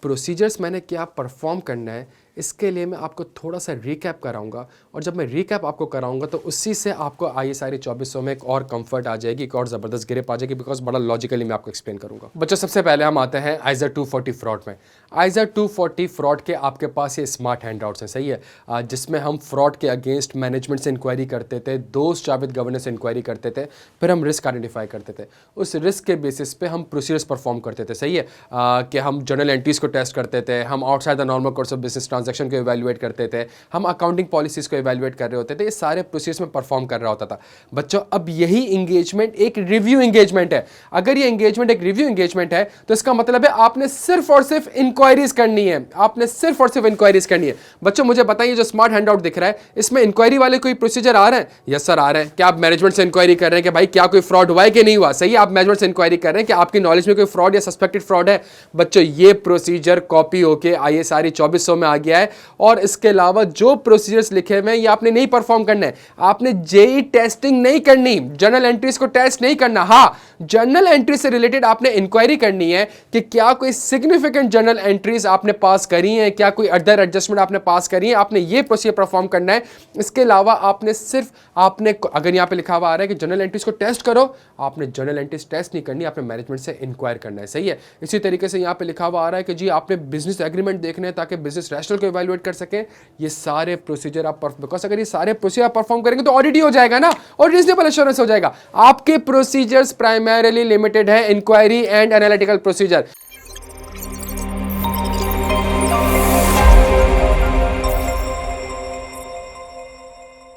Procedures मैंने क्या perform करना है, इसके लिए मैं आपको थोड़ा सा रिकैप कराऊंगा। और जब मैं रिकैप आपको कराऊंगा तो उसी से आपको ISRE 2400 में एक और कंफर्ट आ जाएगी, एक और ज़बरदस्त ग्रिप आ जाएगी, बिकॉज बड़ा लॉजिकली मैं आपको एक्सप्लेन करूंगा। बच्चों, सबसे पहले हम आते हैं ISR 240 फ्रॉड में। ISR 240 फ्रॉड के आपके पास ये स्मार्ट हैंडआउट्स हैं, सही है, जिसमें हम फ्रॉड के अगेंस्ट मैनेजमेंट से इंक्वायरी करते थे, दोस्त जावेद गवर्नेंस से इंक्वायरी करते थे, फिर हम रिस्क आइडेंटिफाई करते थे। उस रिस्क के बेसिस पे हम प्रोसीजर्स परफॉर्म करते थे, सही है, कि हम जर्नल एंट्रीज को टेस्ट करते थे, हम outside the normal course of business transaction को इवैल्यूएट करते थे, हम अकाउंटिंग पॉलिसीज को इवैल्यूएट कर रहे होते थे। ये सारे प्रोसेस में परफॉर्म कर रहा होता था। बच्चों, अब यही एंगेजमेंट एक रिव्यू एंगेजमेंट है। अगर ये एंगेजमेंट एक रिव्यू एंगेजमेंट है तो इसका मतलब है आपने सिर्फ और सिर्फ इंक्वायरीज करनी है, आपने सिर्फ और सिर्फ इंक्वायरीज करनी है। बच्चों, मुझे बताइए, जो स्मार्ट हैंडआउट दिख रहा है, इसमें इंक्वायरी वाले कोई प्रोसीजर आ रहे हैं? यस सर, आ रहे हैं। क्या आप मैनेजमेंट से इंक्वायरी कर रहे हैं कि भाई क्या कोई फ्रॉड हुआ है कि नहीं हुआ? सही है, आप मैनेजमेंट से इंक्वायरी कर रहे हैं कि आपकी नॉलेज में कोई फ्रॉड या सस्पेक्टेड फ्रॉड है। बच्चों, ये प्रोसीजर कॉपी होके ISRE 2400 में आ गया है। और इसके अलावा जो प्रोसीजर्स लिखे हुए हैं ये आपने नहीं परफॉर्म करना है। आपने जेई टेस्टिंग नहीं करनी, जर्नल एंट्रीज को टेस्ट नहीं करना। हाँ, जर्नल एंट्री से रिलेटेड आपने इंक्वायरी करनी है कि क्या कोई सिग्निफिकेंट जर्नल एंट्रीज आपने पास करी हैं, क्या कोई अदर एडजस्टमेंट आपने पास करी है। आपने ये प्रोसीजर परफॉर्म करना है। इसके अलावा आपने सिर्फ अगर यहां पे लिखा हुआ आ रहा है कि जर्नल एंट्रीज को टेस्ट करो, आपने जर्नल एंट्रीज टेस्ट नहीं करनी, आपने मैनेजमेंट से इंक्वायर करना है, सही है। इसी तरीके से यहां पे लिखा हुआ आ रहा है कि जी आपने बिजनेस एग्रीमेंट देखने हैं ताकि बिजनेस रैशनल को इवैल्यूएट कर सकें। ये सारे प्रोसीजर आप बिकॉज अगर ये सारे प्रोसीजर आप परफॉर्म करेंगे तो ऑडिट ही हो जाएगा ना, और रीजनेबल एश्योरेंस हो जाएगा। आपके प्रोसीजर्स प्राइमरीली लिमिटेड है इंक्वायरी एंड एनालिटिकल प्रोसीजर।